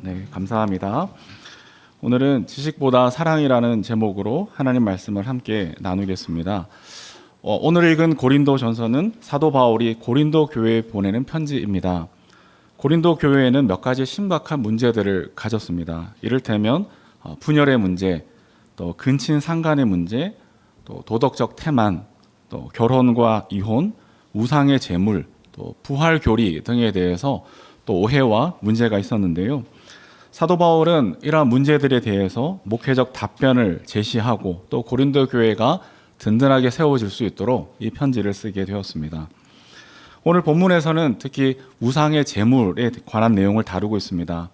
네, 감사합니다. 오늘은 지식보다 사랑이라는 제목으로 하나님 말씀을 함께 나누겠습니다. 오늘 읽은 고린도 전서는 사도 바울이 고린도 교회에 보내는 편지입니다. 고린도 교회에는 몇 가지 심각한 문제들을 가졌습니다. 이를테면 분열의 문제, 또 근친 상간의 문제, 또 도덕적 태만, 또 결혼과 이혼, 우상의 제물, 또 부활 교리 등에 대해서 또 오해와 문제가 있었는데요. 사도 바울은 이러한 문제들에 대해서 목회적 답변을 제시하고 또 고린도 교회가 든든하게 세워질 수 있도록 이 편지를 쓰게 되었습니다. 오늘 본문에서는 특히 우상의 제물에 관한 내용을 다루고 있습니다.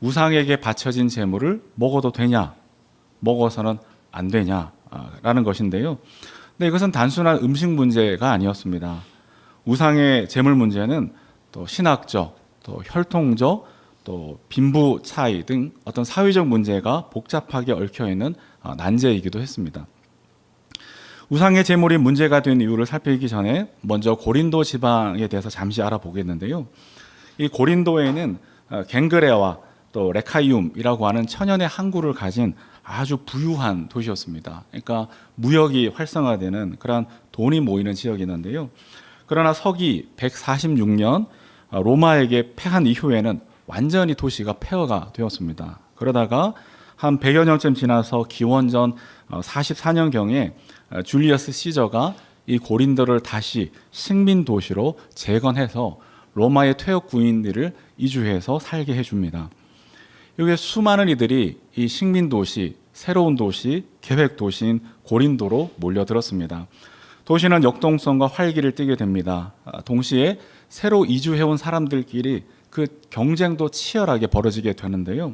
우상에게 바쳐진 제물을 먹어도 되냐, 먹어서는 안 되냐라는 것인데요. 근데 이것은 단순한 음식 문제가 아니었습니다. 우상의 제물 문제는 또 신학적, 또 혈통적, 또 빈부 차이 등 어떤 사회적 문제가 복잡하게 얽혀있는 난제이기도 했습니다. 우상의 제물이 문제가 된 이유를 살피기 전에 먼저 고린도 지방에 대해서 잠시 알아보겠는데요. 이 고린도에는 갱그레와 또 레카이움이라고 하는 천연의 항구를 가진 아주 부유한 도시였습니다. 그러니까 무역이 활성화되는 그런 돈이 모이는 지역이었는데요. 그러나 서기 146년 로마에게 패한 이후에는 완전히 도시가 폐허가 되었습니다. 그러다가 한 100여 년쯤 지나서 기원전 44년경에 줄리어스 시저가 이 고린도를 다시 식민 도시로 재건해서 로마의 퇴역 구인들을 이주해서 살게 해줍니다. 여기에 수많은 이들이 이 식민 도시, 새로운 도시, 계획 도시인 고린도로 몰려들었습니다. 도시는 역동성과 활기를 띠게 됩니다. 동시에 새로 이주해온 사람들끼리 그 경쟁도 치열하게 벌어지게 되는데요.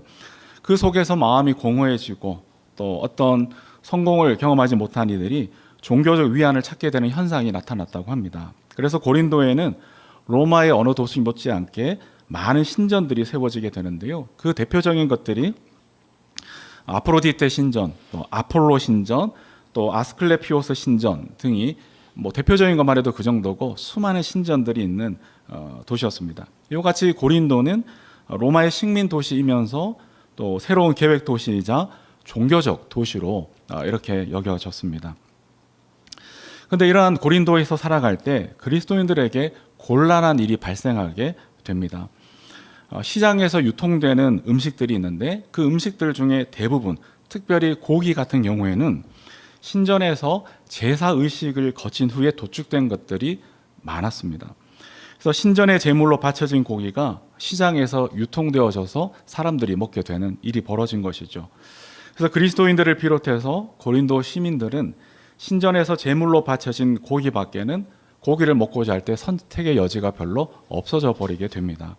그 속에서 마음이 공허해지고 또 어떤 성공을 경험하지 못한 이들이 종교적 위안을 찾게 되는 현상이 나타났다고 합니다. 그래서 고린도에는 로마의 어느 도시 못지않게 많은 신전들이 세워지게 되는데요. 그 대표적인 것들이 아프로디테 신전, 또 아폴로 신전, 또 아스클레피오스 신전 등이 대표적인 것만 해도 그 정도고 수많은 신전들이 있는 도시였습니다. 이와 같이 고린도는 로마의 식민 도시이면서 또 새로운 계획 도시이자 종교적 도시로 이렇게 여겨졌습니다. 그런데 이러한 고린도에서 살아갈 때 그리스도인들에게 곤란한 일이 발생하게 됩니다. 시장에서 유통되는 음식들이 있는데 그 음식들 중에 대부분, 특별히 고기 같은 경우에는 신전에서 제사 의식을 거친 후에 도축된 것들이 많았습니다. 그래서 신전의 제물로 바쳐진 고기가 시장에서 유통되어져서 사람들이 먹게 되는 일이 벌어진 것이죠. 그래서 그리스도인들을 비롯해서 고린도 시민들은 신전에서 제물로 바쳐진 고기 밖에는 고기를 먹고자 할 때 선택의 여지가 별로 없어져 버리게 됩니다.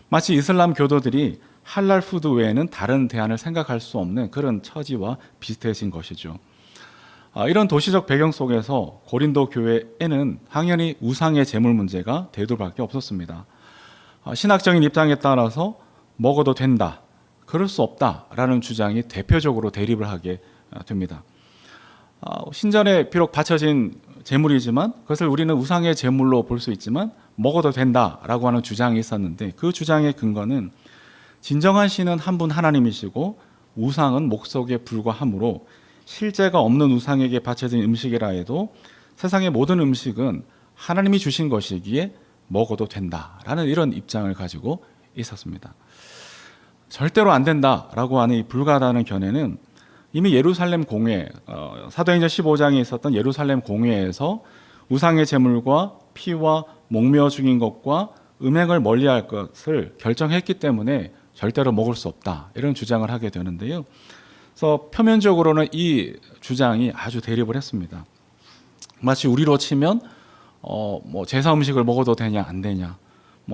마치 이슬람 교도들이 할랄 푸드 외에는 다른 대안을 생각할 수 없는 그런 처지와 비슷해진 것이죠. 이런 도시적 배경 속에서 고린도 교회에는 당연히 우상의 제물 문제가 대두밖에 없었습니다. 신학적인 입장에 따라서 먹어도 된다, 그럴 수 없다라는 주장이 대표적으로 대립을 하게 됩니다. 신전에 비록 바쳐진 제물이지만 그것을 우리는 우상의 제물로 볼 수 있지만 먹어도 된다라고 하는 주장이 있었는데 그 주장의 근거는 진정한 신은 한 분 하나님이시고 우상은 목석에 불과하므로 실제가 없는 우상에게 바쳐진 음식이라 해도 세상의 모든 음식은 하나님이 주신 것이기에 먹어도 된다라는 이런 입장을 가지고 있었습니다. 절대로 안 된다라고 하는 이 불가하다는 견해는 이미 예루살렘 공회, 사도행전 15장에 있었던 예루살렘 공회에서 우상의 제물과 피와 목매어 죽인 것과 음행을 멀리할 것을 결정했기 때문에 절대로 먹을 수 없다, 이런 주장을 하게 되는데요. 그래서 표면적으로는 이 주장이 아주 대립을 했습니다. 마치 우리로 치면 제사 음식을 먹어도 되냐 안 되냐,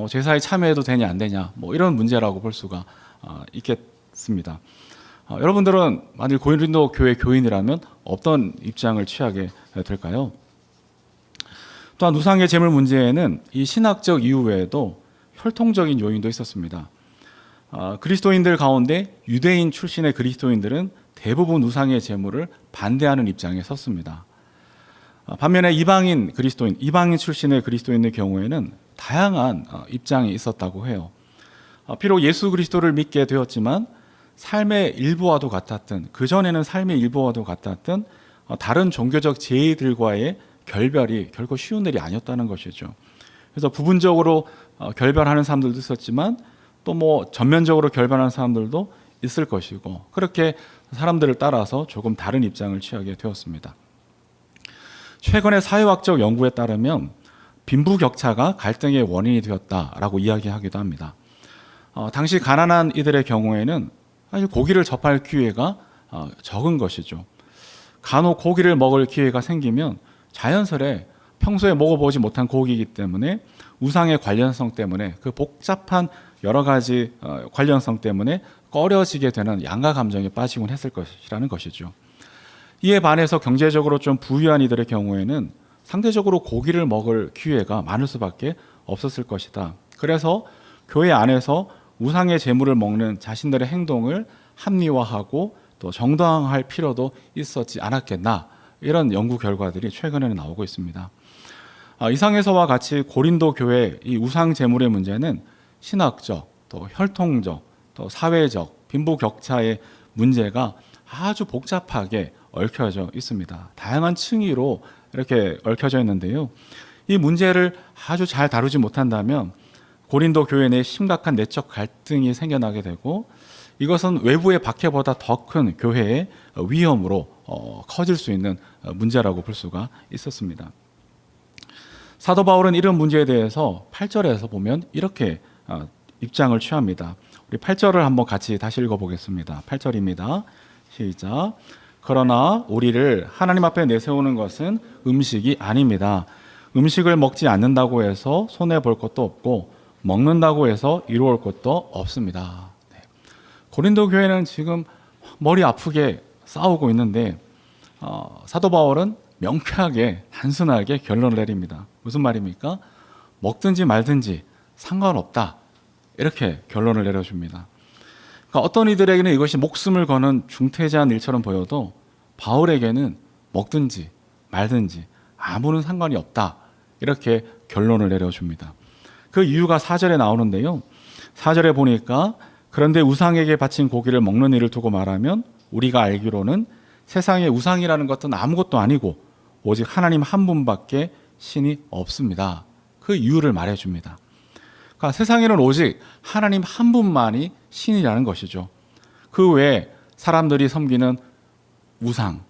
제사에 참여해도 되냐 안 되냐, 이런 문제라고 볼 수가 있겠습니다. 여러분들은 만일 고린도 교회 교인이라면 어떤 입장을 취하게 될까요? 또한 우상의 제물 문제에는 이 신학적 이유 외에도 혈통적인 요인도 있었습니다. 그리스도인들 가운데 유대인 출신의 그리스도인들은 대부분 우상의 제물을 반대하는 입장에 섰습니다. 반면에 이방인 출신의 그리스도인의 경우에는 다양한 입장이 있었다고 해요. 비록 예수 그리스도를 믿게 되었지만 삶의 일부와도 같았던, 그전에는 삶의 일부와도 같았던 다른 종교적 제의들과의 결별이 결코 쉬운 일이 아니었다는 것이죠. 그래서 부분적으로 결별하는 사람들도 있었지만 또 뭐 전면적으로 결별하는 사람들도 있을 것이고, 그렇게 사람들을 따라서 조금 다른 입장을 취하게 되었습니다. 최근의 사회학적 연구에 따르면 빈부격차가 갈등의 원인이 되었다라고 이야기하기도 합니다. 당시 가난한 이들의 경우에는 사실 고기를 접할 기회가 적은 것이죠. 간혹 고기를 먹을 기회가 생기면 자연스레 평소에 먹어보지 못한 고기이기 때문에 우상의 관련성 때문에, 그 복잡한 여러 가지 관련성 때문에 꺼려지게 되는 양가 감정에 빠지곤 했을 것이라는 것이죠. 이에 반해서 경제적으로 좀 부유한 이들의 경우에는 상대적으로 고기를 먹을 기회가 많을 수밖에 없었을 것이다. 그래서 교회 안에서 우상의 제물을 먹는 자신들의 행동을 합리화하고 또 정당화할 필요도 있었지 않았겠나, 이런 연구 결과들이 최근에는 나오고 있습니다. 이상에서와 같이 고린도 교회 이 우상 제물의 문제는 신학적, 또 혈통적, 또 사회적, 빈부격차의 문제가 아주 복잡하게 얽혀져 있습니다. 다양한 층위로 이렇게 얽혀져 있는데요. 이 문제를 아주 잘 다루지 못한다면 고린도 교회 내에 심각한 내적 갈등이 생겨나게 되고, 이것은 외부의 박해보다 더 큰 교회의 위험으로 커질 수 있는 문제라고 볼 수가 있었습니다. 사도 바울은 이런 문제에 대해서 8절에서 보면 이렇게 입장을 취합니다. 우리 8절을 한번 같이 다시 읽어보겠습니다. 8절입니다. 시작. 그러나 우리를 하나님 앞에 내세우는 것은 음식이 아닙니다. 음식을 먹지 않는다고 해서 손해볼 것도 없고 먹는다고 해서 이루어올 것도 없습니다. 네. 고린도 교회는 지금 머리 아프게 싸우고 있는데 사도 바울은 명쾌하게 단순하게 결론을 내립니다. 무슨 말입니까? 먹든지 말든지 상관없다, 이렇게 결론을 내려줍니다. 그러니까 어떤 이들에게는 이것이 목숨을 거는 중태자한 일처럼 보여도 바울에게는 먹든지 말든지 아무런 상관이 없다, 이렇게 결론을 내려줍니다. 그 이유가 4절에 나오는데요. 4절에 보니까 그런데 우상에게 바친 고기를 먹는 일을 두고 말하면 우리가 알기로는 세상에 우상이라는 것은 아무것도 아니고 오직 하나님 한 분밖에 신이 없습니다. 그 이유를 말해줍니다. 그러니까 세상에는 오직 하나님 한 분만이 신이라는 것이죠. 그 외에 사람들이 섬기는 우상,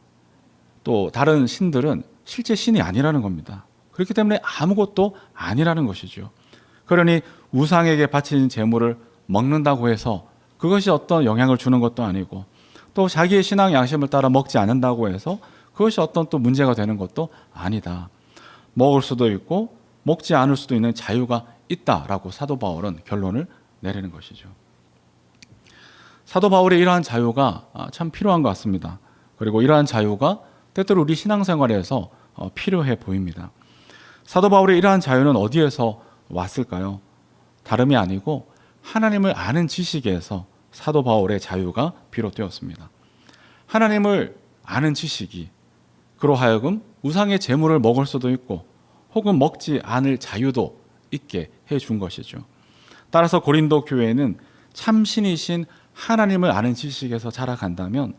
또 다른 신들은 실제 신이 아니라는 겁니다. 그렇기 때문에 아무것도 아니라는 것이죠. 그러니 우상에게 바친 제물을 먹는다고 해서 그것이 어떤 영향을 주는 것도 아니고, 또 자기의 신앙 양심을 따라 먹지 않는다고 해서 그것이 어떤 또 문제가 되는 것도 아니다. 먹을 수도 있고 먹지 않을 수도 있는 자유가 있다라고 사도 바울은 결론을 내리는 것이죠. 사도 바울의 이러한 자유가 참 필요한 것 같습니다. 그리고 이러한 자유가 때때로 우리 신앙생활에서 필요해 보입니다. 사도 바울의 이러한 자유는 어디에서 왔을까요? 다름이 아니고 하나님을 아는 지식에서 사도 바울의 자유가 비롯되었습니다. 하나님을 아는 지식이 그로 하여금 우상의 제물을 먹을 수도 있고 혹은 먹지 않을 자유도 있게 해준 것이죠. 따라서 고린도 교회는 참신이신 하나님을 아는 지식에서 자라간다면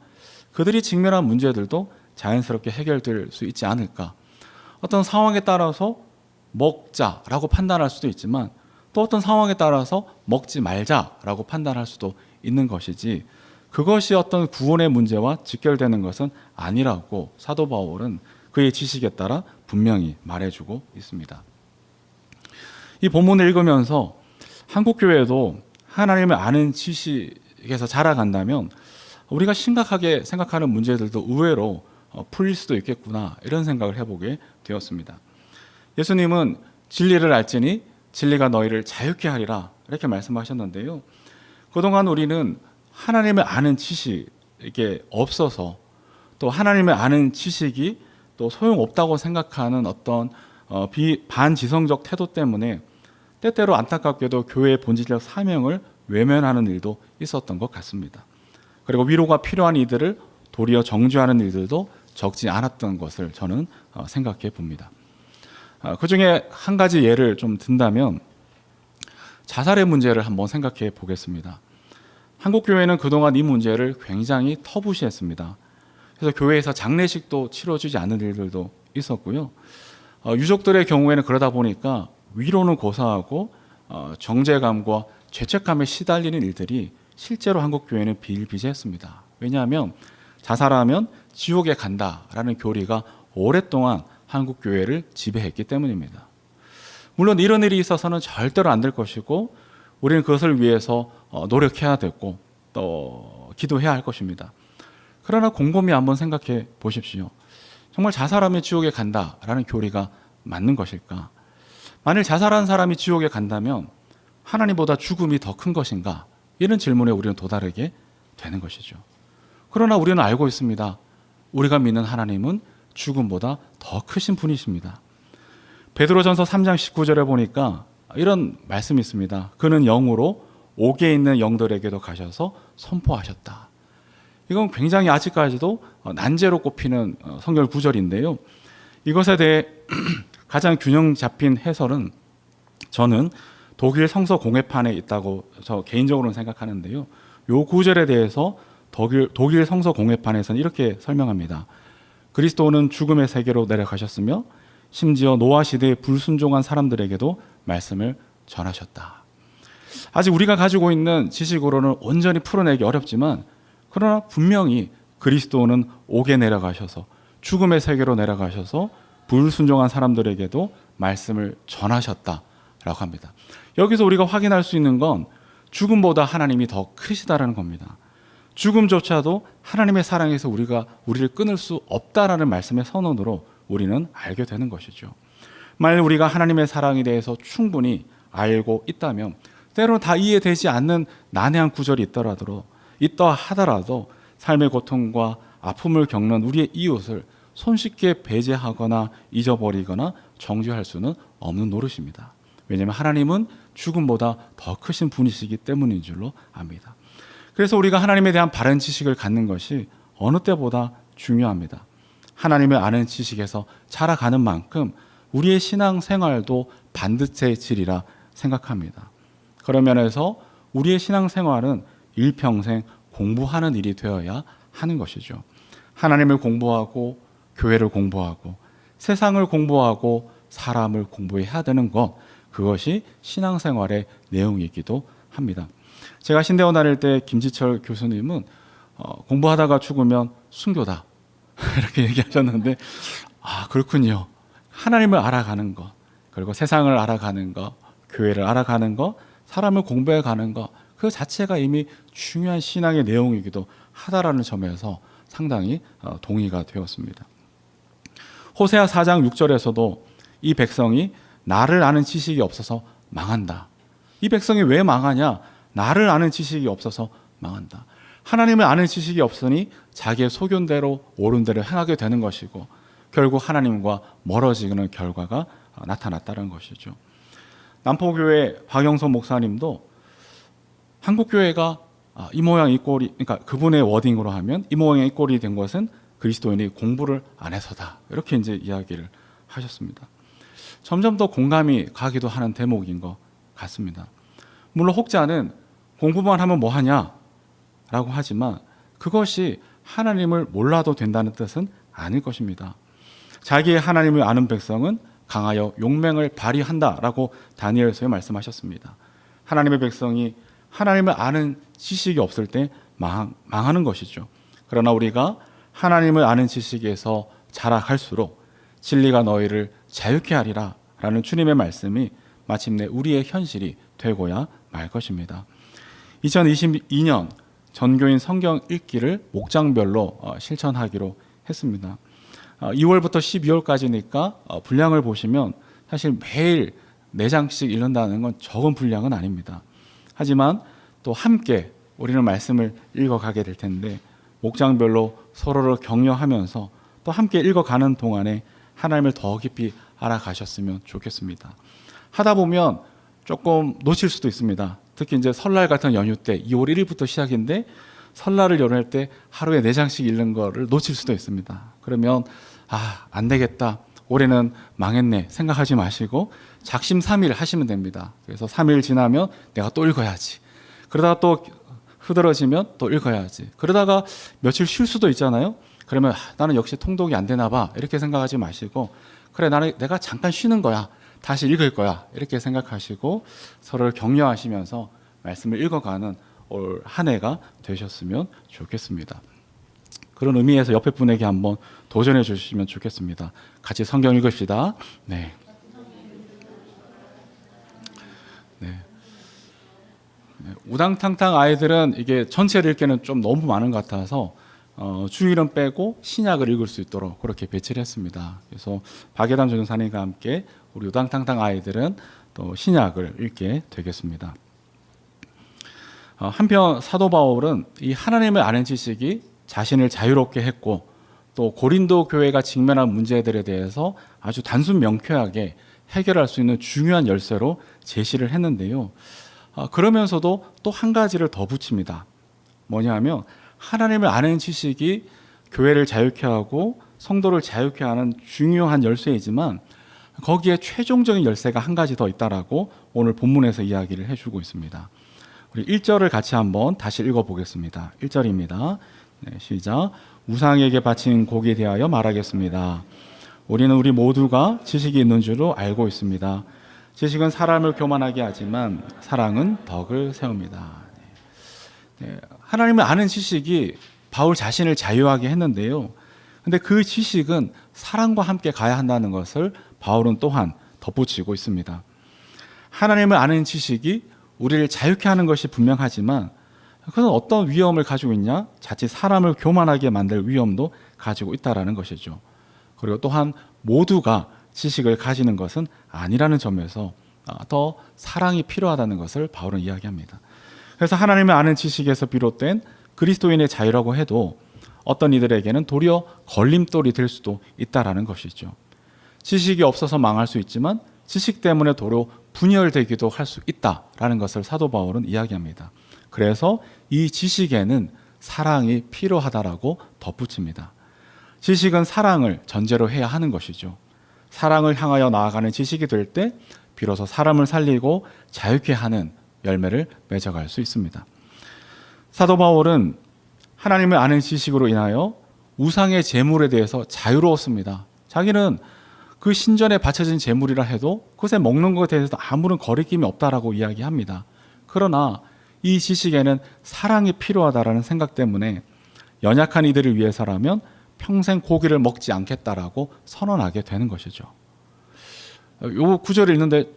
그들이 직면한 문제들도 자연스럽게 해결될 수 있지 않을까. 어떤 상황에 따라서 먹자라고 판단할 수도 있지만 또 어떤 상황에 따라서 먹지 말자라고 판단할 수도 있는 것이지, 그것이 어떤 구원의 문제와 직결되는 것은 아니라고 사도 바울은 그의 지식에 따라 분명히 말해주고 있습니다. 이 본문을 읽으면서 한국교회도 하나님을 아는 지식에서 자라간다면 우리가 심각하게 생각하는 문제들도 의외로 풀릴 수도 있겠구나, 이런 생각을 해보게 되었습니다. 예수님은 진리를 알지니 진리가 너희를 자유케 하리라, 이렇게 말씀하셨는데요. 그동안 우리는 하나님을 아는 지식이 없어서, 또 하나님을 아는 지식이 또 소용없다고 생각하는 어떤 반지성적 태도 때문에 때때로 안타깝게도 교회의 본질적 사명을 외면하는 일도 있었던 것 같습니다. 그리고 위로가 필요한 이들을 도리어 정죄하는 일들도 적지 않았던 것을 저는 생각해 봅니다. 그 중에 한 가지 예를 좀 든다면, 자살의 문제를 한번 생각해 보겠습니다. 한국 교회는 그동안 이 문제를 굉장히 터부시했습니다. 그래서 교회에서 장례식도 치러지지 않는 일들도 있었고요. 유족들의 경우에는 그러다 보니까 위로는 고사하고 정죄감과 죄책감에 시달리는 일들이 실제로 한국 교회는 비일비재했습니다. 왜냐하면 자살하면 지옥에 간다라는 교리가 오랫동안 한국 교회를 지배했기 때문입니다. 물론 이런 일이 있어서는 절대로 안 될 것이고 우리는 그것을 위해서 노력해야 되고 또 기도해야 할 것입니다. 그러나 곰곰이 한번 생각해 보십시오. 정말 자살하면 지옥에 간다라는 교리가 맞는 것일까? 만일 자살한 사람이 지옥에 간다면 하나님보다 죽음이 더 큰 것인가? 이런 질문에 우리는 도달하게 되는 것이죠. 그러나 우리는 알고 있습니다. 우리가 믿는 하나님은 죽음보다 더 크신 분이십니다. 베드로전서 3장 19절에 보니까 이런 말씀이 있습니다. 그는 영으로 옥에 있는 영들에게도 가셔서 선포하셨다. 이건 굉장히 아직까지도 난제로 꼽히는 성경 구절인데요. 이것에 대해 가장 균형 잡힌 해설은 저는 독일 성서 공회판에 있다고 저 개인적으로는 생각하는데요. 이 구절에 대해서 독일 성서 공회판에서는 이렇게 설명합니다. 그리스도는 죽음의 세계로 내려가셨으며 심지어 노아 시대에 불순종한 사람들에게도 말씀을 전하셨다. 아직 우리가 가지고 있는 지식으로는 온전히 풀어내기 어렵지만 그러나 분명히 그리스도는 옥에 내려가셔서 죽음의 세계로 내려가셔서 불순종한 사람들에게도 말씀을 전하셨다라고 합니다. 여기서 우리가 확인할 수 있는 건 죽음보다 하나님이 더 크시다라는 겁니다. 죽음조차도 하나님의 사랑에서 우리를 끊을 수 없다라는 말씀의 선언으로 우리는 알게 되는 것이죠. 만일 우리가 하나님의 사랑에 대해서 충분히 알고 있다면 때로는 다 이해되지 않는 난해한 구절이 있다 하더라도 삶의 고통과 아픔을 겪는 우리의 이웃을 손쉽게 배제하거나 잊어버리거나 정죄할 수는 없는 노릇입니다. 왜냐하면 하나님은 죽음보다 더 크신 분이시기 때문인 줄로 압니다. 그래서 우리가 하나님에 대한 바른 지식을 갖는 것이 어느 때보다 중요합니다. 하나님을 아는 지식에서 자라가는 만큼 우리의 신앙 생활도 반듯해지리라 생각합니다. 그런 면에서 우리의 신앙 생활은 일평생 공부하는 일이 되어야 하는 것이죠. 하나님을 공부하고 교회를 공부하고 세상을 공부하고 사람을 공부해야 되는 것, 그것이 신앙생활의 내용이기도 합니다. 제가 신대원 다닐 때 김지철 교수님은 공부하다가 죽으면 순교다 이렇게 얘기하셨는데 그렇군요. 하나님을 알아가는 것, 그리고 세상을 알아가는 것, 교회를 알아가는 것, 사람을 공부해가는 것, 그 자체가 이미 중요한 신앙의 내용이기도 하다라는 점에서 상당히 동의가 되었습니다. 호세아 4장 6절에서도 이 백성이 나를 아는 지식이 없어서 망한다. 이 백성이 왜 망하냐? 나를 아는 지식이 없어서 망한다. 하나님을 아는 지식이 없으니 자기의 소견대로 옳은 대로 행하게 되는 것이고 결국 하나님과 멀어지는 결과가 나타났다는 것이죠. 남포교회 박영선 목사님도 한국교회가 이 모양 이 꼴이, 그러니까 그분의 워딩으로 하면 이 모양 이 꼴이 된 것은 그리스도인이 공부를 안 해서다. 이렇게 이제 이야기를 하셨습니다. 점점 더 공감이 가기도 하는 대목인 것 같습니다. 물론 혹자는 공부만 하면 뭐 하냐라고 하지만 그것이 하나님을 몰라도 된다는 뜻은 아닐 것입니다. 자기의 하나님을 아는 백성은 강하여 용맹을 발휘한다라고 다니엘서에 말씀하셨습니다. 하나님의 백성이 하나님을 아는 지식이 없을 때 망하는 것이죠. 그러나 우리가 하나님을 아는 지식에서 자라갈수록 진리가 너희를 자유케 하리라 라는 주님의 말씀이 마침내 우리의 현실이 되고야 말 것입니다. 2022년 전교인 성경 읽기를 목장별로 실천하기로 했습니다. 2월부터 12월까지니까 분량을 보시면 사실 매일 4장씩 읽는다는 건 적은 분량은 아닙니다. 하지만 또 함께 우리는 말씀을 읽어가게 될 텐데 목장별로 서로를 격려하면서 또 함께 읽어가는 동안에 하나님을 더 깊이 알아가셨으면 좋겠습니다. 하다 보면 조금 놓칠 수도 있습니다. 특히 이제 설날 같은 연휴 때 2월 1일부터 시작인데 설날을 연휴할 때 하루에 4장씩 읽는 거를 놓칠 수도 있습니다. 그러면 안 되겠다. 올해는 망했네 생각하지 마시고 작심삼일 하시면 됩니다. 그래서 3일 지나면 내가 또 읽어야지. 그러다가 또 흐드러지면 또 읽어야지. 그러다가 며칠 쉴 수도 있잖아요. 그러면 나는 역시 통독이 안 되나 봐 이렇게 생각하지 마시고 그래 내가 잠깐 쉬는 거야. 다시 읽을 거야. 이렇게 생각하시고 서로를 격려하시면서 말씀을 읽어가는 올 한 해가 되셨으면 좋겠습니다. 그런 의미에서 옆에 분에게 한번 도전해 주시면 좋겠습니다. 같이 성경 읽읍시다. 네. 네. 우당탕탕 아이들은 이게 전체를 읽기는 좀 너무 많은 것 같아서 주일은 빼고 신약을 읽을 수 있도록 그렇게 배치를 했습니다. 그래서 박예단 전사님과 함께 우리 우당탕탕 아이들은 또 신약을 읽게 되겠습니다. 한편 사도 바울은 이 하나님을 아는 지식이 자신을 자유롭게 했고 또 고린도 교회가 직면한 문제들에 대해서 아주 단순 명쾌하게 해결할 수 있는 중요한 열쇠로 제시를 했는데요. 그러면서도 또 한 가지를 더 붙입니다. 뭐냐면 하나님을 아는 지식이 교회를 자유케 하고 성도를 자유케 하는 중요한 열쇠이지만 거기에 최종적인 열쇠가 한 가지 더 있다라고 오늘 본문에서 이야기를 해주고 있습니다. 우리 1절을 같이 한번 다시 읽어보겠습니다. 1절입니다. 네, 시작. 우상에게 바친 곡에 대하여 말하겠습니다. 우리는 우리 모두가 지식이 있는 줄로 알고 있습니다. 지식은 사람을 교만하게 하지만 사랑은 덕을 세웁니다. 네, 하나님을 아는 지식이 바울 자신을 자유하게 했는데요. 근데 그 지식은 사랑과 함께 가야 한다는 것을 바울은 또한 덧붙이고 있습니다. 하나님을 아는 지식이 우리를 자유케 하는 것이 분명하지만 그것은 어떤 위험을 가지고 있냐? 자칫 사람을 교만하게 만들 위험도 가지고 있다는 것이죠. 그리고 또한 모두가 지식을 가지는 것은 아니라는 점에서 더 사랑이 필요하다는 것을 바울은 이야기합니다. 그래서 하나님을 아는 지식에서 비롯된 그리스도인의 자유라고 해도 어떤 이들에게는 도리어 걸림돌이 될 수도 있다는 것이죠. 지식이 없어서 망할 수 있지만 지식 때문에 도로 분열되기도 할 수 있다라는 것을 사도 바울은 이야기합니다. 그래서 이 지식에는 사랑이 필요하다라고 덧붙입니다. 지식은 사랑을 전제로 해야 하는 것이죠. 사랑을 향하여 나아가는 지식이 될 때 비로소 사람을 살리고 자유케 하는 열매를 맺어갈 수 있습니다. 사도 바울은 하나님을 아는 지식으로 인하여 우상의 제물에 대해서 자유로웠습니다. 자기는 그 신전에 바쳐진 제물이라 해도 그것에 먹는 것에 대해서 아무런 거리낌이 없다라고 이야기합니다. 그러나 이 지식에는 사랑이 필요하다라는 생각 때문에 연약한 이들을 위해서라면 평생 고기를 먹지 않겠다라고 선언하게 되는 것이죠. 요 구절을 읽는데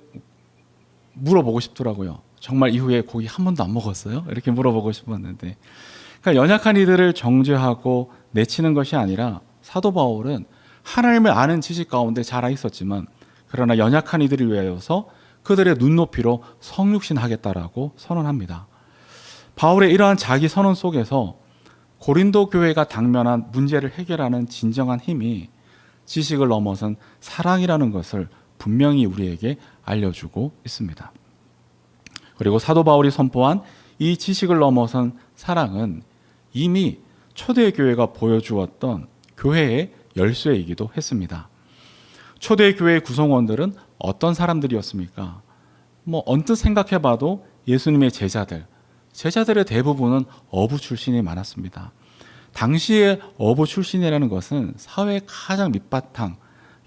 물어보고 싶더라고요. 정말 이후에 고기 한 번도 안 먹었어요? 이렇게 물어보고 싶었는데, 그러니까 연약한 이들을 정죄하고 내치는 것이 아니라 사도 바울은 하나님을 아는 지식 가운데 자라 있었지만 그러나 연약한 이들을 위하여서 그들의 눈높이로 성육신하겠다라고 선언합니다. 바울의 이러한 자기 선언 속에서 고린도 교회가 당면한 문제를 해결하는 진정한 힘이 지식을 넘어선 사랑이라는 것을 분명히 우리에게 알려주고 있습니다. 그리고 사도 바울이 선포한 이 지식을 넘어선 사랑은 이미 초대교회가 보여주었던 교회의 열쇠이기도 했습니다. 초대교회 구성원들은 어떤 사람들이었습니까? 언뜻 생각해봐도 예수님의 제자들의 대부분은 어부 출신이 많았습니다. 당시의 어부 출신이라는 것은 사회의 가장 밑바탕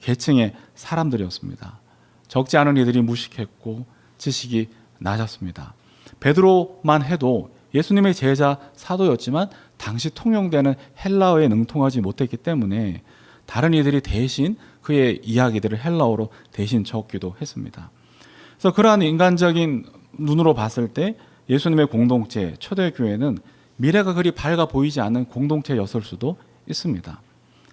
계층의 사람들이었습니다. 적지 않은 이들이 무식했고 지식이 낮았습니다. 베드로만 해도 예수님의 제자 사도였지만 당시 통용되는 헬라어에 능통하지 못했기 때문에 다른 이들이 대신 그의 이야기들을 헬라어로 대신 적기도 했습니다. 그래서 그러한 인간적인 눈으로 봤을 때 예수님의 공동체, 초대교회는 미래가 그리 밝아 보이지 않는 공동체였을 수도 있습니다.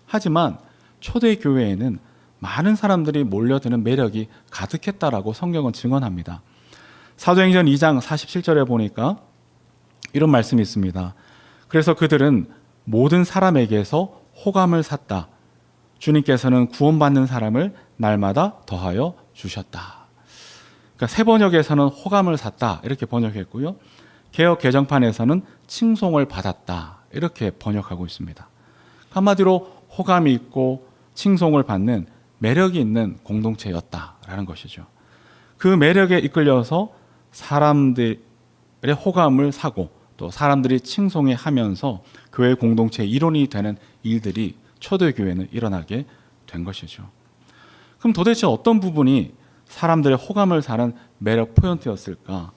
하지만 초대교회에는 많은 사람들이 몰려드는 매력이 가득했다라고 성경은 증언합니다. 사도행전 2장 47절에 보니까 이런 말씀이 있습니다. 그래서 그들은 모든 사람에게서 호감을 샀다. 주님께서는 구원받는 사람을 날마다 더하여 주셨다. 그러니까 새 번역에서는 호감을 샀다 이렇게 번역했고요. 개역 개정판에서는 칭송을 받았다 이렇게 번역하고 있습니다. 한마디로 호감이 있고 칭송을 받는 매력이 있는 공동체였다라는 것이죠. 그 매력에 이끌려서 사람들의 호감을 사고 또 사람들이 칭송해하면서 교회 공동체의 일원이 되는 일들이 초대교회는 일어나게 된 것이죠. 그럼 도대체 어떤 부분이 사람들의 호감을 사는 매력 포인트였을까?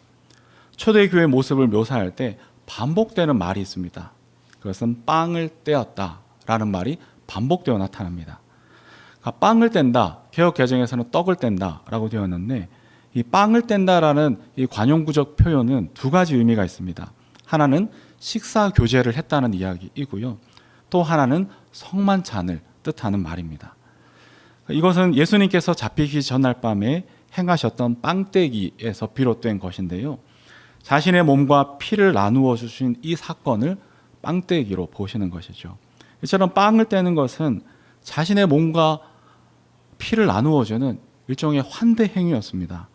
초대교회 모습을 묘사할 때 반복되는 말이 있습니다. 그것은 빵을 떼었다라는 말이 반복되어 나타납니다. 그러니까 빵을 뗀다, 개역 개정에서는 떡을 뗀다라고 되었는데 이 빵을 뗀다라는 이 관용구적 표현은 두 가지 의미가 있습니다. 하나는 식사 교제를 했다는 이야기이고요. 또 하나는 성만찬을 뜻하는 말입니다. 이것은 예수님께서 잡히기 전날 밤에 행하셨던 빵떼기에서 비롯된 것인데요. 자신의 몸과 피를 나누어 주신 이 사건을 빵떼기로 보시는 것이죠. 이처럼 빵을 떼는 것은 자신의 몸과 피를 나누어 주는 일종의 환대 행위였습니다.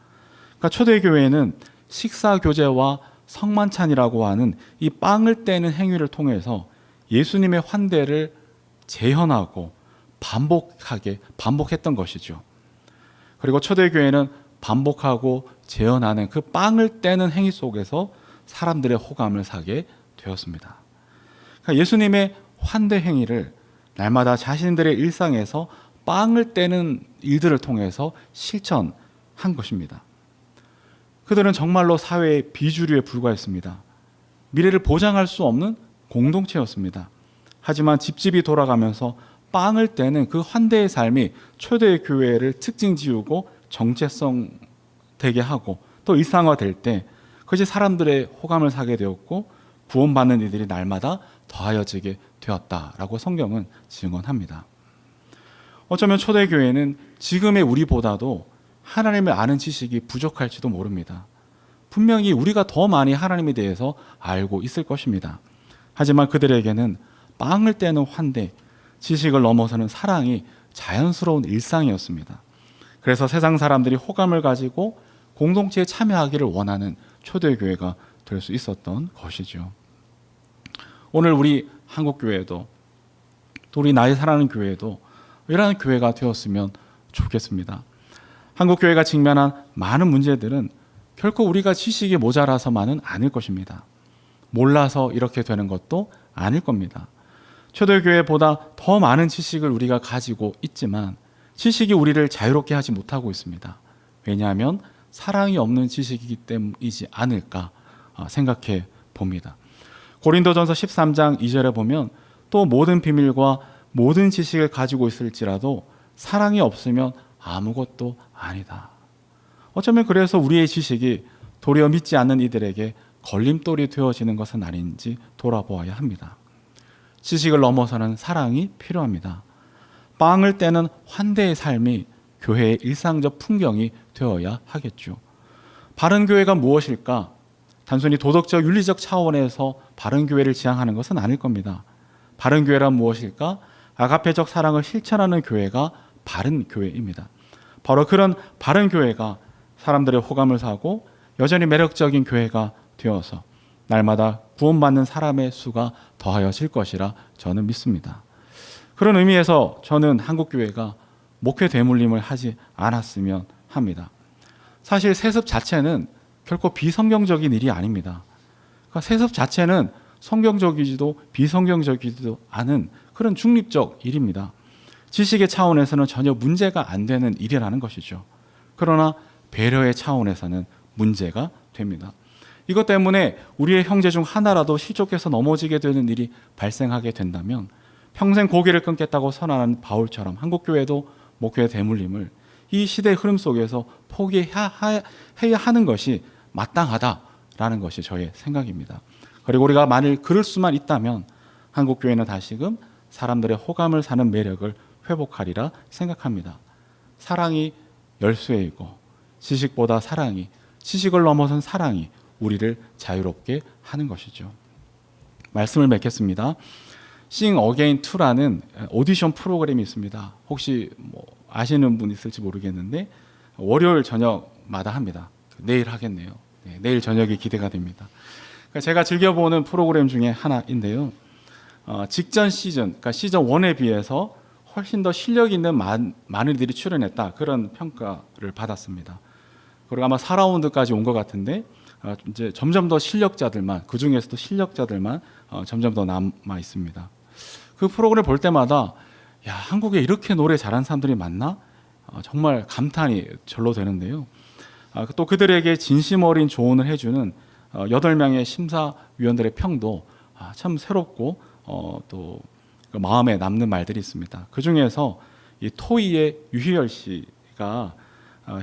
그러니까 초대교회는 식사교제와 성만찬이라고 하는 이 빵을 떼는 행위를 통해서 예수님의 환대를 재현하고 반복했던 것이죠. 그리고 초대교회는 반복하고 재현하는 그 빵을 떼는 행위 속에서 사람들의 호감을 사게 되었습니다. 그러니까 예수님의 환대 행위를 날마다 자신들의 일상에서 빵을 떼는 일들을 통해서 실천한 것입니다. 그들은 정말로 사회의 비주류에 불과했습니다. 미래를 보장할 수 없는 공동체였습니다. 하지만 집집이 돌아가면서 빵을 떼는 그 환대의 삶이 초대교회를 특징 지우고 정체성 되게 하고 또 일상화될 때 그것이 사람들의 호감을 사게 되었고 구원받는 이들이 날마다 더하여지게 되었다라고 성경은 증언합니다. 어쩌면 초대교회는 지금의 우리보다도 하나님을 아는 지식이 부족할지도 모릅니다. 분명히 우리가 더 많이 하나님에 대해서 알고 있을 것입니다. 하지만 그들에게는 빵을 떼는 환대, 지식을 넘어서는 사랑이 자연스러운 일상이었습니다. 그래서 세상 사람들이 호감을 가지고 공동체에 참여하기를 원하는 초대교회가 될 수 있었던 것이죠. 오늘 우리 한국교회도 또 우리 나이 사랑하는 교회도 이러한 교회가 되었으면 좋겠습니다. 한국교회가 직면한 많은 문제들은 결코 우리가 지식이 모자라서만은 아닐 것입니다. 몰라서 이렇게 되는 것도 아닐 겁니다. 초대교회보다 더 많은 지식을 우리가 가지고 있지만 지식이 우리를 자유롭게 하지 못하고 있습니다. 왜냐하면 사랑이 없는 지식이기 때문이지 않을까 생각해 봅니다. 고린도전서 13장 2절에 보면 또 모든 비밀과 모든 지식을 가지고 있을지라도 사랑이 없으면 아무것도 아니다. 어쩌면 그래서 우리의 지식이 도리어 믿지 않는 이들에게 걸림돌이 되어지는 것은 아닌지 돌아보아야 합니다. 지식을 넘어서는 사랑이 필요합니다. 빵을 떼는 환대의 삶이 교회의 일상적 풍경이 되어야 하겠죠. 바른 교회가 무엇일까? 단순히 도덕적 윤리적 차원에서 바른 교회를 지향하는 것은 아닐 겁니다. 바른 교회란 무엇일까? 아가페적 사랑을 실천하는 교회가 바른 교회입니다. 바로 그런 바른 교회가 사람들의 호감을 사고 여전히 매력적인 교회가 되어서 날마다 구원받는 사람의 수가 더하여질 것이라 저는 믿습니다. 그런 의미에서 저는 한국교회가 목회 대물림을 하지 않았으면 합니다. 사실 세습 자체는 결코 비성경적인 일이 아닙니다. 그러니까 세습 자체는 성경적이지도 비성경적이지도 않은 그런 중립적 일입니다. 지식의 차원에서는 전혀 문제가 안 되는 일이라는 것이죠. 그러나 배려의 차원에서는 문제가 됩니다. 이것 때문에 우리의 형제 중 하나라도 실족해서 넘어지게 되는 일이 발생하게 된다면 평생 고기를 끊겠다고 선언하는 바울처럼 한국교회도 목회 대물림을 이 시대의 흐름 속에서 포기해야 하는 것이 마땅하다라는 것이 저의 생각입니다. 그리고 우리가 만일 그럴 수만 있다면 한국교회는 다시금 사람들의 호감을 사는 매력을 회복하리라 생각합니다. 사랑이 열쇠이고 지식보다 사랑이, 지식을 넘어선 사랑이 우리를 자유롭게 하는 것이죠. 말씀을 맺겠습니다. Sing Again 2라는 오디션 프로그램이 있습니다. 혹시 아시는 분 있을지 모르겠는데 월요일 저녁마다 합니다. 내일 하겠네요. 내일 저녁이 기대가 됩니다. 제가 즐겨보는 프로그램 중에 하나인데요. 직전 시즌, 그러니까 시즌 1에 비해서 훨씬 더 실력 있는 많은 이들이 출연했다, 그런 평가를 받았습니다. 그리고 아마 4라운드까지 온 것 같은데 이제 점점 더 실력자들만, 그 중에서도 실력자들만 점점 더 남아 있습니다. 그 프로그램을 볼 때마다 야, 한국에 이렇게 노래 잘하는 사람들이 많나? 정말 감탄이 절로 되는데요. 또 그들에게 진심 어린 조언을 해주는 8명의 심사위원들의 평도 참 새롭고 또 마음에 남는 말들이 있습니다. 그 중에서 이 토이의 유희열 씨가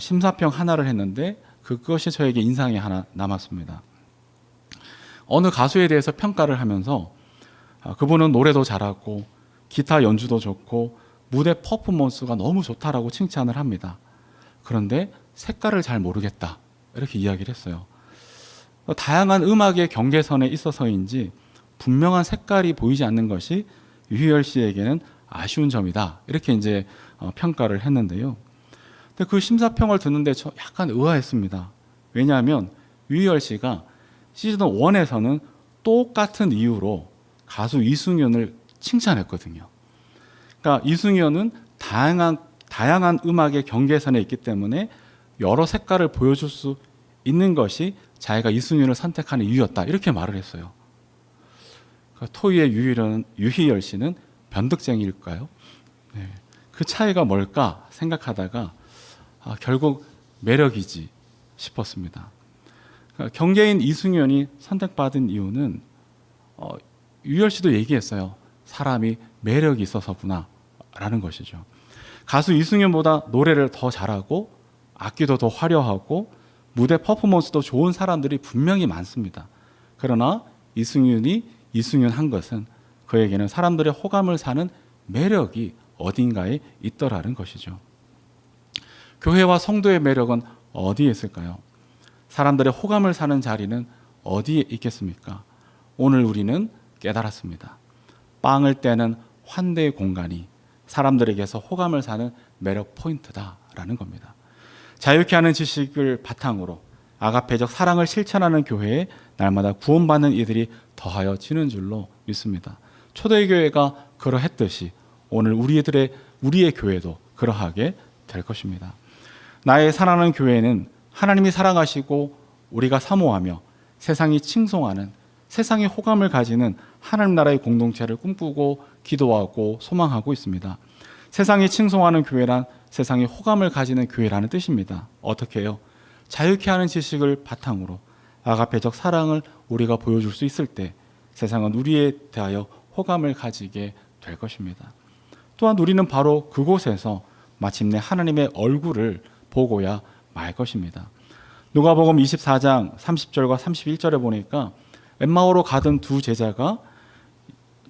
심사평 하나를 했는데 그것이 저에게 인상이 하나 남았습니다. 어느 가수에 대해서 평가를 하면서 그분은 노래도 잘하고 기타 연주도 좋고 무대 퍼포먼스가 너무 좋다라고 칭찬을 합니다. 그런데 색깔을 잘 모르겠다, 이렇게 이야기를 했어요. 다양한 음악의 경계선에 있어서인지 분명한 색깔이 보이지 않는 것이 유희열 씨에게는 아쉬운 점이다, 이렇게 이제 평가를 했는데요. 근데 그 심사평을 듣는데 저 약간 의아했습니다. 왜냐하면 유희열 씨가 시즌 1에서는 똑같은 이유로 가수 이승윤을 칭찬했거든요. 그러니까 이승윤은 다양한 음악의 경계선에 있기 때문에 여러 색깔을 보여줄 수 있는 것이 자기가 이승윤을 선택하는 이유였다, 이렇게 말을 했어요. 그러니까 토이의 유희열 씨는 변덕쟁이일까요? 네. 그 차이가 뭘까 생각하다가 결국 매력이지 싶었습니다. 그러니까 경계인 이승윤이 선택받은 이유는 유희열 씨도 얘기했어요. 사람이 매력이 있어서구나 라는 것이죠. 가수 이승윤보다 노래를 더 잘하고 악기도 더 화려하고 무대 퍼포먼스도 좋은 사람들이 분명히 많습니다. 그러나 이승윤이 이승윤한 것은 그에게는 사람들의 호감을 사는 매력이 어딘가에 있더라는 것이죠. 교회와 성도의 매력은 어디에 있을까요? 사람들의 호감을 사는 자리는 어디에 있겠습니까? 오늘 우리는 깨달았습니다. 빵을 떼는 환대의 공간이 사람들에게서 호감을 사는 매력 포인트다라는 겁니다. 자유케 하는 지식을 바탕으로 아가페적 사랑을 실천하는 교회에 날마다 구원받는 이들이 더하여지는 줄로 믿습니다. 초대교회가 그러했듯이 오늘 우리의 교회도 그러하게 될 것입니다. 나의 사랑하는 교회는 하나님이 사랑하시고 우리가 사모하며 세상이 칭송하는, 세상의 호감을 가지는 하나님 나라의 공동체를 꿈꾸고 기도하고 소망하고 있습니다. 세상이 칭송하는 교회란 세상의 호감을 가지는 교회라는 뜻입니다. 어떻게 해요? 자유케 하는 지식을 바탕으로 아가페적 사랑을 우리가 보여줄 수 있을 때 세상은 우리에 대하여 호감을 가지게 될 것입니다. 또한 우리는 바로 그곳에서 마침내 하나님의 얼굴을 보고야 말 것입니다. 누가복음 24장 30절과 31절에 보니까 엠마오로 가던 두 제자가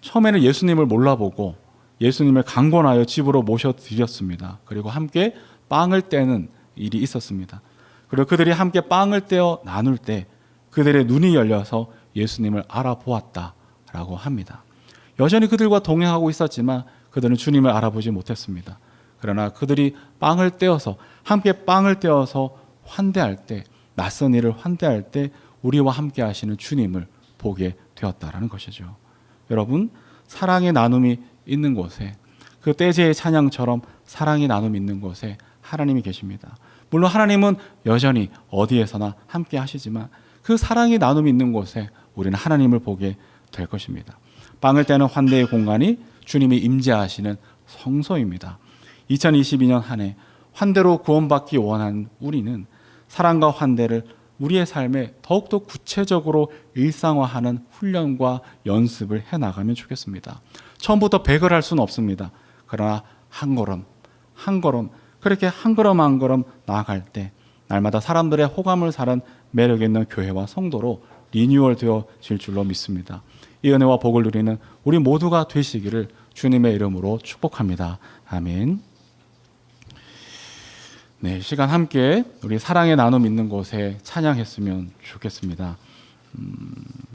처음에는 예수님을 몰라보고 예수님을 강권하여 집으로 모셔드렸습니다. 그리고 함께 빵을 떼는 일이 있었습니다. 그리고 그들이 함께 빵을 떼어 나눌 때 그들의 눈이 열려서 예수님을 알아보았다라고 합니다. 여전히 그들과 동행하고 있었지만 그들은 주님을 알아보지 못했습니다. 그러나 그들이 빵을 떼어서 함께 빵을 떼어서 환대할 때, 낯선 이를 환대할 때 우리와 함께 하시는 주님을 보게 되었다라는 것이죠. 여러분, 사랑의 나눔이 있는 곳에, 그 떼제의 찬양처럼 사랑의 나눔이 있는 곳에 하나님이 계십니다. 물론 하나님은 여전히 어디에서나 함께 하시지만 그 사랑의 나눔이 있는 곳에 우리는 하나님을 보게 될 것입니다. 빵을 떼는 환대의 공간이 주님이 임재하시는 성소입니다. 2022년 한 해 환대로 구원받기 원하는 우리는 사랑과 환대를 우리의 삶에 더욱더 구체적으로 일상화하는 훈련과 연습을 해나가면 좋겠습니다. 처음부터 100을 할 수는 없습니다. 그러나 한 걸음 그렇게 한 걸음 나아갈 때 날마다 사람들의 호감을 사는 매력 있는 교회와 성도로 리뉴얼 되어질 줄로 믿습니다. 이 은혜와 복을 누리는 우리 모두가 되시기를 주님의 이름으로 축복합니다. 아멘. 네, 시간 함께 우리 사랑의 나눔 있는 곳에 찬양했으면 좋겠습니다.